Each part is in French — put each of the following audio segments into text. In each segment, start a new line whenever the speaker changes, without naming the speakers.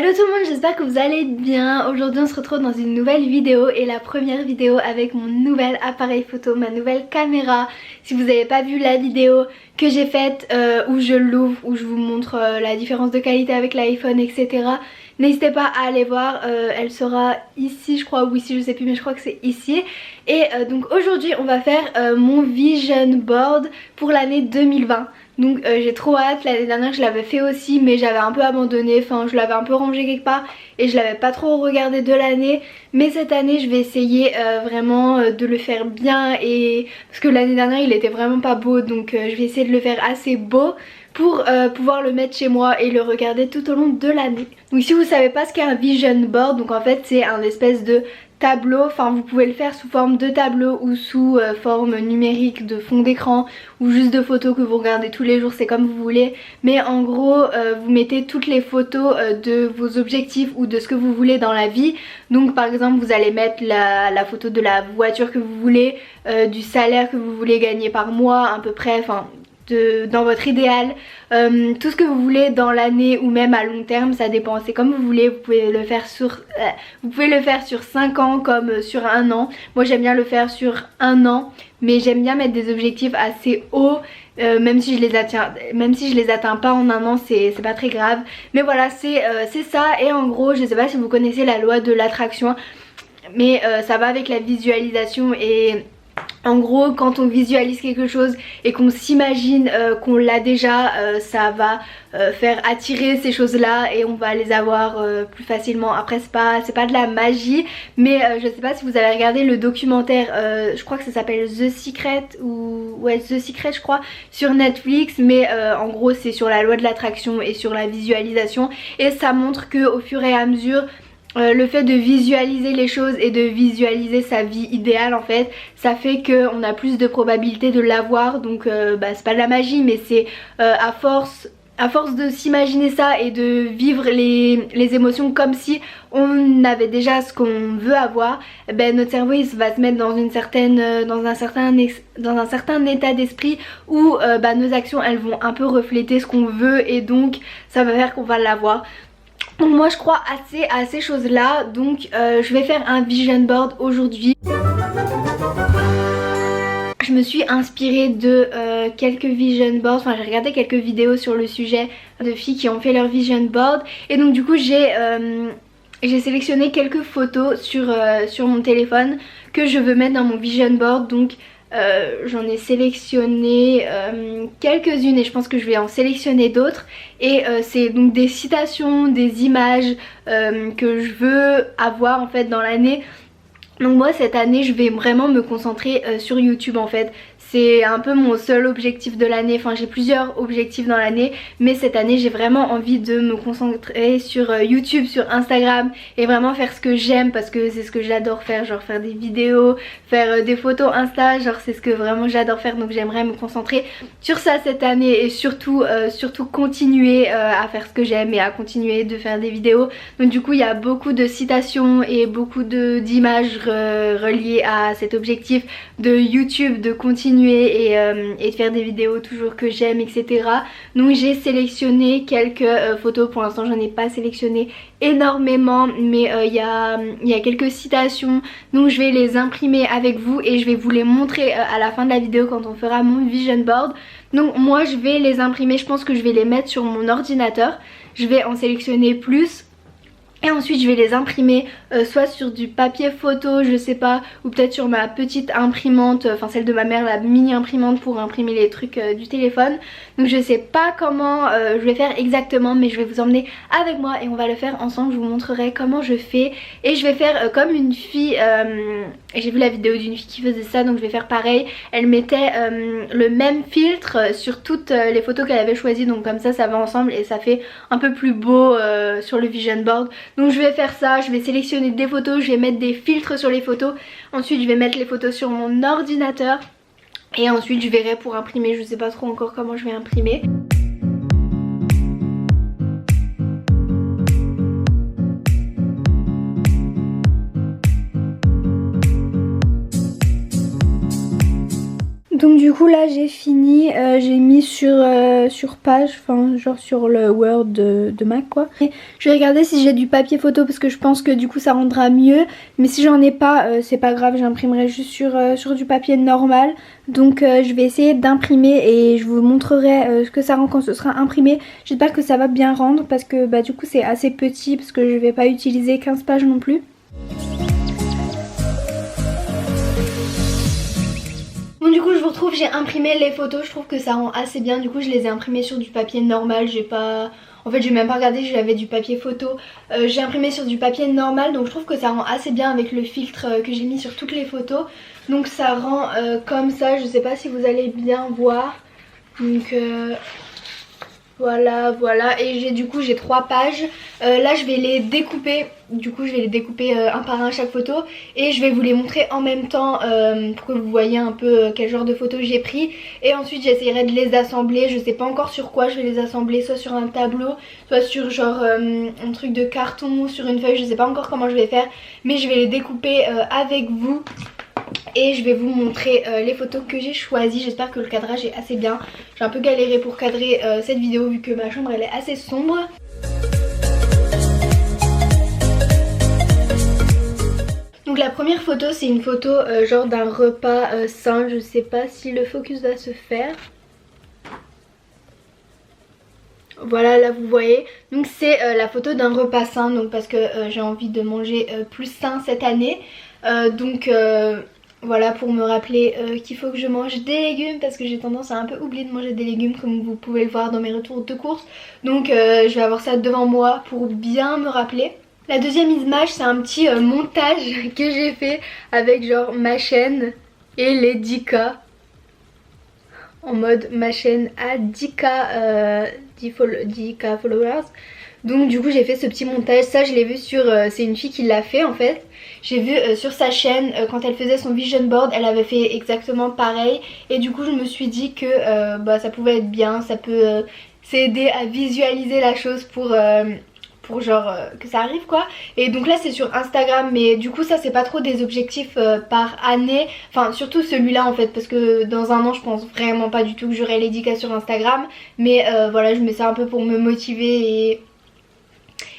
Hello tout le monde, j'espère que vous allez bien. Aujourd'hui on se retrouve dans une nouvelle vidéo et la première vidéo avec mon nouvel appareil photo, ma nouvelle caméra. Si vous n'avez pas vu la vidéo que j'ai faite où je l'ouvre, où je vous montre la différence de qualité avec l'iPhone, etc. N'hésitez pas à aller voir, elle sera ici je crois, ou ici je sais plus, mais je crois que c'est ici. Et donc aujourd'hui on va faire mon vision board pour l'année 2020. Donc j'ai trop hâte. L'année dernière je l'avais fait aussi mais j'avais un peu abandonné, enfin je l'avais un peu rangé quelque part et je l'avais pas trop regardé de l'année. Mais cette année je vais essayer vraiment de le faire bien, et parce que l'année dernière il était vraiment pas beau, donc je vais essayer de le faire assez beau pour pouvoir le mettre chez moi et le regarder tout au long de l'année. Donc si vous savez pas ce qu'est un vision board, donc en fait c'est un espèce de tableau, enfin vous pouvez le faire sous forme de tableau ou sous forme numérique de fond d'écran ou juste de photos que vous regardez tous les jours, c'est comme vous voulez. Mais en gros vous mettez toutes les photos de vos objectifs ou de ce que vous voulez dans la vie. Donc par exemple vous allez mettre la photo de la voiture que vous voulez, du salaire que vous voulez gagner par mois à peu près, enfin dans votre idéal, tout ce que vous voulez dans l'année ou même à long terme, ça dépend, c'est comme vous voulez. Vous pouvez le faire sur 5 ans comme sur un an. Moi j'aime bien le faire sur un an, mais j'aime bien mettre des objectifs assez hauts, même si je les atteins pas en un an, c'est pas très grave. Mais voilà, c'est ça. Et en gros je sais pas si vous connaissez la loi de l'attraction, mais ça va avec la visualisation. Et en gros quand on visualise quelque chose et qu'on s'imagine qu'on l'a déjà, ça va faire attirer ces choses là et on va les avoir plus facilement. Après c'est pas de la magie, mais je sais pas si vous avez regardé le documentaire, je crois que ça s'appelle The Secret, ou ouais The Secret je crois, sur Netflix. Mais en gros c'est sur la loi de l'attraction et sur la visualisation, et ça montre que au fur et à mesure le fait de visualiser les choses et de visualiser sa vie idéale, en fait ça fait qu'on a plus de probabilité de l'avoir. Donc c'est pas de la magie, mais c'est à force de s'imaginer ça et de vivre les émotions comme si on avait déjà ce qu'on veut avoir, notre cerveau il va se mettre dans un certain état d'esprit où nos actions elles vont un peu refléter ce qu'on veut, et donc ça va faire qu'on va l'avoir. Donc moi je crois assez à ces choses là, donc je vais faire un vision board aujourd'hui. Je me suis inspirée de quelques vision boards, enfin j'ai regardé quelques vidéos sur le sujet de filles qui ont fait leur vision board, et donc du coup j'ai sélectionné quelques photos sur mon téléphone que je veux mettre dans mon vision board. Donc j'en ai sélectionné quelques-unes et je pense que je vais en sélectionner d'autres, et c'est donc des citations, des images que je veux avoir en fait dans l'année. Donc moi cette année je vais vraiment me concentrer sur YouTube en fait. C'est un peu mon seul objectif de l'année, enfin j'ai plusieurs objectifs dans l'année, mais cette année j'ai vraiment envie de me concentrer sur YouTube, sur Instagram, et vraiment faire ce que j'aime, parce que c'est ce que j'adore faire, genre faire des vidéos, faire des photos Insta, genre c'est ce que vraiment j'adore faire. Donc j'aimerais me concentrer sur ça cette année et surtout continuer à faire ce que j'aime et à continuer de faire des vidéos. Donc du coup il y a beaucoup de citations et beaucoup d'images reliées à cet objectif de YouTube, de continuer et de faire des vidéos toujours que j'aime, etc. Donc j'ai sélectionné quelques photos. Pour l'instant j'en ai pas sélectionné énormément, mais il y a quelques citations, donc je vais les imprimer avec vous et je vais vous les montrer à la fin de la vidéo quand on fera mon vision board. Donc moi je vais les imprimer, je pense que je vais les mettre sur mon ordinateur, je vais en sélectionner plus. Et ensuite je vais les imprimer soit sur du papier photo, je sais pas, ou peut-être sur ma petite imprimante, enfin celle de ma mère, la mini imprimante pour imprimer les trucs du téléphone. Donc je sais pas comment je vais faire exactement, mais je vais vous emmener avec moi et on va le faire ensemble. Je vous montrerai comment je fais, et je vais faire comme une fille, j'ai vu la vidéo d'une fille qui faisait ça, donc je vais faire pareil. Elle mettait le même filtre sur toutes les photos qu'elle avait choisies, donc comme ça va ensemble et ça fait un peu plus beau sur le vision board. Donc je vais faire ça, je vais sélectionner des photos, je vais mettre des filtres sur les photos, ensuite je vais mettre les photos sur mon ordinateur et ensuite je verrai pour imprimer. Je sais pas trop encore comment je vais imprimer. Donc du coup là j'ai fini, j'ai mis sur page, enfin genre sur le Word de Mac quoi. Et je vais regarder si j'ai du papier photo parce que je pense que du coup ça rendra mieux. Mais si j'en ai pas, c'est pas grave, j'imprimerai juste sur du papier normal. Donc je vais essayer d'imprimer et je vous montrerai ce que ça rend quand ce sera imprimé. J'espère que ça va bien rendre parce que bah, du coup c'est assez petit parce que je vais pas utiliser 15 pages non plus. Bon du coup je vous retrouve, j'ai imprimé les photos, je trouve que ça rend assez bien. Du coup je les ai imprimées sur du papier normal, j'ai pas... En fait j'ai même pas regardé, j'avais du papier photo. J'ai imprimé sur du papier normal, donc je trouve que ça rend assez bien avec le filtre que j'ai mis sur toutes les photos. Donc ça rend comme ça, je sais pas si vous allez bien voir. Donc voilà, et j'ai 3 pages. Là je vais les découper, du coup je vais les découper un par un chaque photo. Et je vais vous les montrer en même temps pour que vous voyez un peu quel genre de photos j'ai pris. Et ensuite j'essaierai de les assembler, je sais pas encore sur quoi je vais les assembler. Soit sur un tableau, soit sur genre un truc de carton, sur une feuille, je sais pas encore comment je vais faire. Mais je vais les découper avec vous. Et je vais vous montrer les photos que j'ai choisies. J'espère que le cadrage est assez bien. J'ai un peu galéré pour cadrer cette vidéo vu que ma chambre elle est assez sombre. Donc la première photo c'est une photo genre d'un repas sain. Je sais pas si le focus va se faire. Voilà, là vous voyez, donc c'est la photo d'un repas sain, donc parce que j'ai envie de manger plus sain cette année. Voilà, pour me rappeler qu'il faut que je mange des légumes parce que j'ai tendance à un peu oublier de manger des légumes comme vous pouvez le voir dans mes retours de course. Donc je vais avoir ça devant moi pour bien me rappeler. La deuxième image c'est un petit montage que j'ai fait avec genre ma chaîne et les 10K. En mode ma chaîne a 10K, 10K followers. Donc du coup j'ai fait ce petit montage, ça je l'ai vu sur, c'est une fille qui l'a fait en fait. J'ai vu sur sa chaîne quand elle faisait son vision board, elle avait fait exactement pareil. Et du coup je me suis dit que bah, ça pouvait être bien, ça peut s'aider à visualiser la chose pour genre que ça arrive quoi. Et donc là c'est sur Instagram, mais du coup ça c'est pas trop des objectifs par année. Enfin surtout celui-là en fait, parce que dans un an je pense vraiment pas du tout que j'aurai les 10K sur Instagram. Mais voilà, je mets ça un peu pour me motiver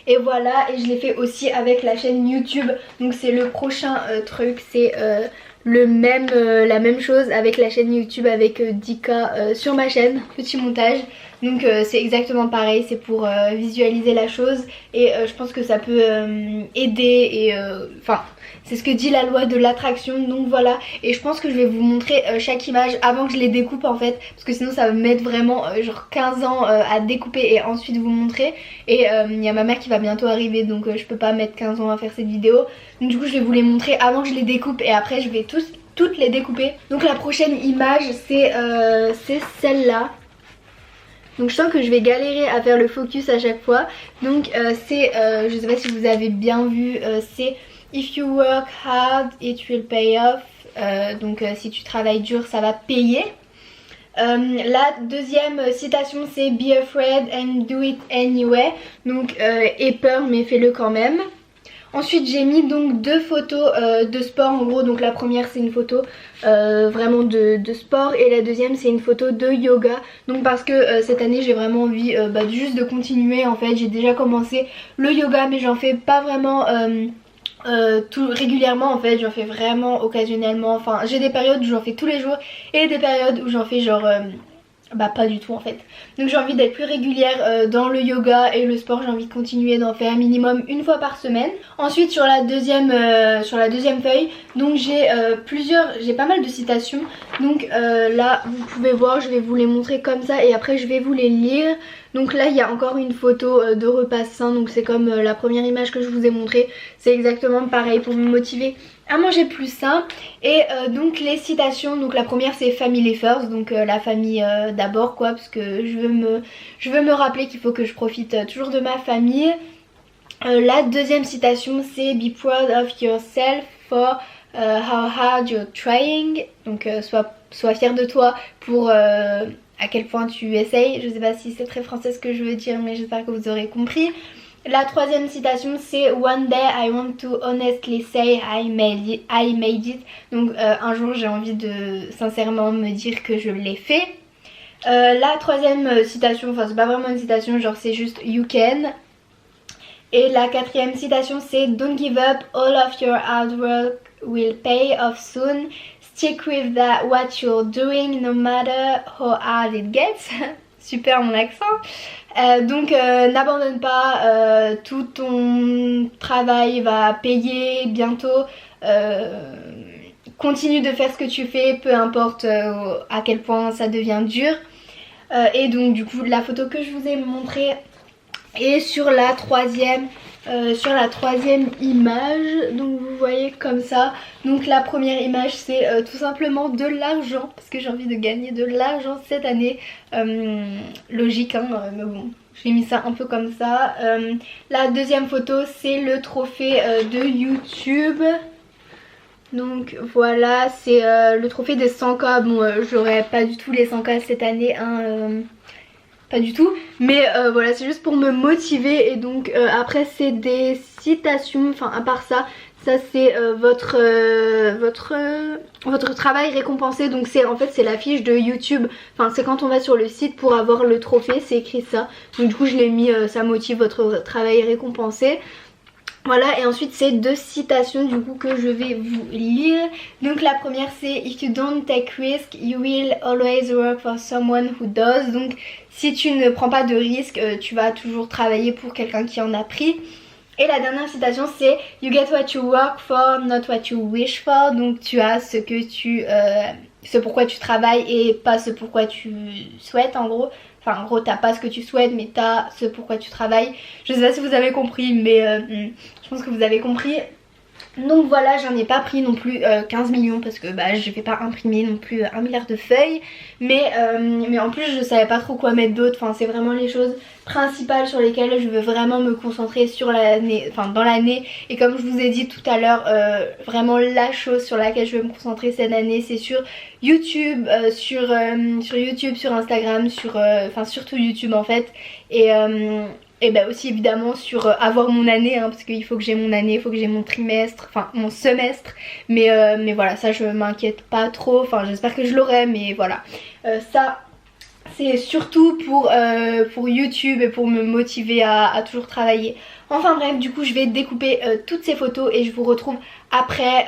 et voilà. Et je l'ai fait aussi avec la chaîne YouTube. Donc c'est le prochain truc, c'est la même chose avec la chaîne YouTube avec 10K sur ma chaîne, petit montage. Donc c'est exactement pareil, c'est pour visualiser la chose. Et je pense que ça peut aider et enfin c'est ce que dit la loi de l'attraction. Donc voilà, et je pense que je vais vous montrer chaque image avant que je les découpe en fait, parce que sinon ça va me mettre vraiment genre 15 ans à découper et ensuite vous montrer. Et il y a ma mère qui va bientôt arriver, donc je peux pas mettre 15 ans à faire cette vidéo. Donc du coup je vais vous les montrer avant que je les découpe et après je vais toutes les découper. Donc la prochaine image c'est celle-là. Donc je sens que je vais galérer à faire le focus à chaque fois. Donc c'est, je sais pas si vous avez bien vu, c'est If you work hard it will pay off. Donc si tu travailles dur ça va payer. La deuxième citation c'est Be afraid and do it anyway. Donc aie peur mais fais-le quand même. Ensuite j'ai mis donc 2 photos de sport en gros. Donc la première c'est une photo vraiment de sport et la deuxième c'est une photo de yoga. Donc parce que cette année j'ai vraiment envie juste de continuer en fait. J'ai déjà commencé le yoga mais j'en fais pas vraiment tout régulièrement en fait, j'en fais vraiment occasionnellement. Enfin j'ai des périodes où j'en fais tous les jours et des périodes où j'en fais genre pas du tout en fait. Donc j'ai envie d'être plus régulière dans le yoga et le sport. J'ai envie de continuer d'en faire minimum une fois par semaine. Ensuite sur la deuxième feuille, donc j'ai pas mal de citations. Donc là vous pouvez voir, je vais vous les montrer comme ça et après je vais vous les lire. Donc là il y a encore une photo de repas sain. Donc c'est comme la première image que je vous ai montrée. C'est exactement pareil pour me motiver à manger plus sain. Et donc les citations, donc la première c'est Family First, donc la famille d'abord quoi, parce que je veux me rappeler qu'il faut que je profite toujours de ma famille. La deuxième citation c'est Be proud of yourself for how hard you're trying. Donc sois fier de toi pour à quel point tu essayes. Je sais pas si c'est très français ce que je veux dire mais j'espère que vous aurez compris. La troisième citation c'est One day I want to honestly say I made it. Donc un jour j'ai envie de sincèrement me dire que je l'ai fait. La troisième citation, enfin c'est pas vraiment une citation, genre c'est juste you can. Et la quatrième citation c'est don't give up, all of your hard work will pay off soon. Stick with that what you're doing no matter how hard it gets. Super mon accent. Donc n'abandonne pas, tout ton travail va payer bientôt. Continue de faire ce que tu fais, peu importe à quel point ça devient dur. Et donc du coup la photo que je vous ai montrée est sur la troisième image. Donc vous voyez comme ça. Donc la première image c'est tout simplement de l'argent, parce que j'ai envie de gagner de l'argent cette année. Logique hein, mais bon, j'ai mis ça un peu comme ça. La deuxième photo c'est le trophée de YouTube. Donc voilà, c'est le trophée des 100K. Bon j'aurai pas du tout les 100K cette année hein, pas du tout, mais voilà, c'est juste pour me motiver. Et donc après c'est des citations, enfin à part ça c'est votre travail récompensé. Donc c'est en fait c'est la fiche de YouTube, enfin c'est quand on va sur le site pour avoir le trophée, c'est écrit ça. Donc du coup je l'ai mis, ça motive votre travail récompensé. Voilà, et ensuite c'est deux citations du coup que je vais vous lire. Donc la première c'est if you don't take risk you will always work for someone who does. Donc si tu ne prends pas de risque, tu vas toujours travailler pour quelqu'un qui en a pris. Et la dernière citation c'est you get what you work for, not what you wish for. Donc tu as ce que tu ce pourquoi tu travailles et pas ce pourquoi tu souhaites en gros. Enfin en gros t'as pas ce que tu souhaites mais t'as ce pourquoi tu travailles. Je sais pas si vous avez compris mais je pense que vous avez compris. Donc voilà, j'en ai pas pris non plus 15 millions parce que bah, je vais pas imprimer non plus 1 milliard de feuilles. Mais en plus je savais pas trop quoi mettre d'autre. Enfin c'est vraiment les choses principales sur lesquelles je veux vraiment me concentrer sur l'année, enfin dans l'année. Et comme je vous ai dit tout à l'heure, vraiment la chose sur laquelle je veux me concentrer cette année c'est sur YouTube, sur YouTube, sur Instagram, enfin surtout YouTube en fait. Et bah aussi évidemment sur avoir mon année hein, parce qu'il faut que j'ai mon année, il faut que j'ai mon trimestre, enfin mon semestre. Mais voilà, ça je m'inquiète pas trop, enfin j'espère que je l'aurai mais voilà. Ça c'est surtout pour YouTube et pour me motiver à toujours travailler. Enfin bref, du coup je vais découper toutes ces photos et je vous retrouve après.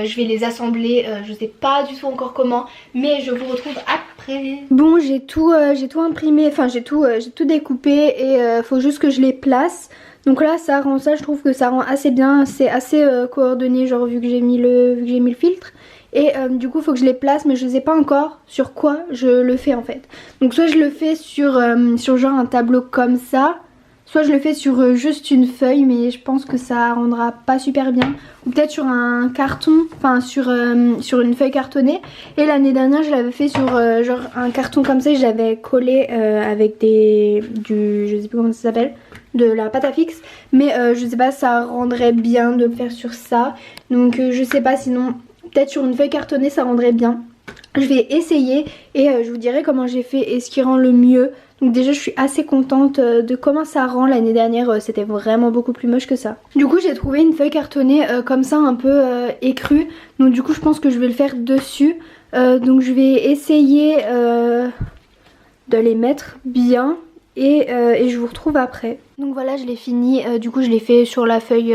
Je vais les assembler, je sais pas du tout encore comment, mais je vous retrouve après. Bon j'ai tout imprimé, enfin j'ai tout découpé et faut juste que je les place. Donc là ça rend ça, je trouve que ça rend assez bien, c'est assez coordonné genre vu que j'ai mis le filtre. Et du coup il faut que je les place mais je sais pas encore sur quoi je le fais en fait. Donc soit je le fais sur genre un tableau comme ça, soit je le fais sur juste une feuille mais je pense que ça rendra pas super bien. Ou peut-être sur un carton, enfin sur une feuille cartonnée. Et l'année dernière je l'avais fait sur genre un carton comme ça et j'avais collé avec je sais plus comment ça s'appelle, de la pâte à fixe. Mais je sais pas, ça rendrait bien de le faire sur ça. Donc je sais pas, sinon peut-être sur une feuille cartonnée ça rendrait bien. Je vais essayer et je vous dirai comment j'ai fait et ce qui rend le mieux. Donc déjà je suis assez contente de comment ça rend. L'année dernière c'était vraiment beaucoup plus moche que ça. Du coup j'ai trouvé une feuille cartonnée comme ça un peu écrue. Donc du coup je pense que je vais le faire dessus. Donc je vais essayer de les mettre bien et je vous retrouve après. Donc voilà je l'ai fini, du coup je l'ai fait sur la feuille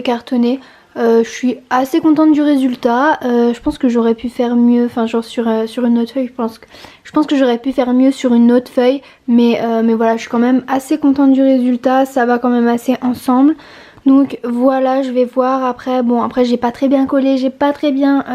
cartonnée. Je suis assez contente du résultat. Je pense que j'aurais pu faire mieux, enfin genre sur une autre feuille. Je pense que j'aurais pu faire mieux sur une autre feuille, mais voilà, je suis quand même assez contente du résultat. Ça va quand même assez ensemble. Donc voilà, je vais voir après. Bon après j'ai pas très bien collé, j'ai pas très bien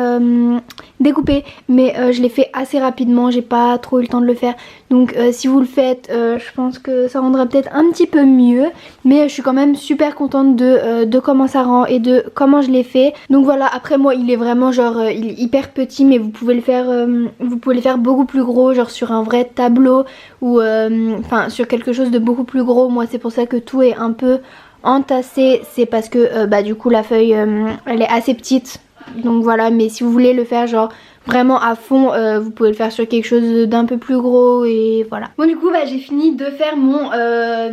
découpé, mais je l'ai fait assez rapidement, j'ai pas trop eu le temps de le faire. Donc si vous le faites, je pense que ça rendra peut-être un petit peu mieux. Mais je suis quand même super contente de comment ça rend et de comment je l'ai fait. Donc voilà, après moi il est vraiment genre il est hyper petit, mais vous pouvez le faire beaucoup plus gros, genre sur un vrai tableau ou enfin sur quelque chose de beaucoup plus gros. Moi c'est pour ça que tout est un peu entassé, c'est parce que du coup la feuille elle est assez petite. Donc voilà, mais si vous voulez le faire genre vraiment à fond, vous pouvez le faire sur quelque chose d'un peu plus gros et voilà. Bon du coup j'ai fini de faire mon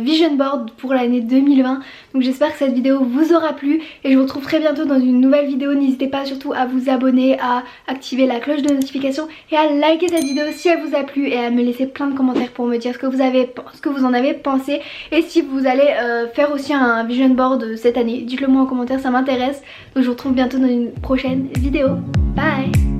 vision board pour l'année 2020, donc j'espère que cette vidéo vous aura plu et je vous retrouve très bientôt dans une nouvelle vidéo. N'hésitez pas surtout à vous abonner, à activer la cloche de notification et à liker cette vidéo si elle vous a plu et à me laisser plein de commentaires pour me dire ce que vous en avez pensé et si vous allez faire aussi un vision board cette année. Dites-le moi en commentaire, ça m'intéresse. Donc je vous retrouve bientôt dans une prochaine vidéo. Bye!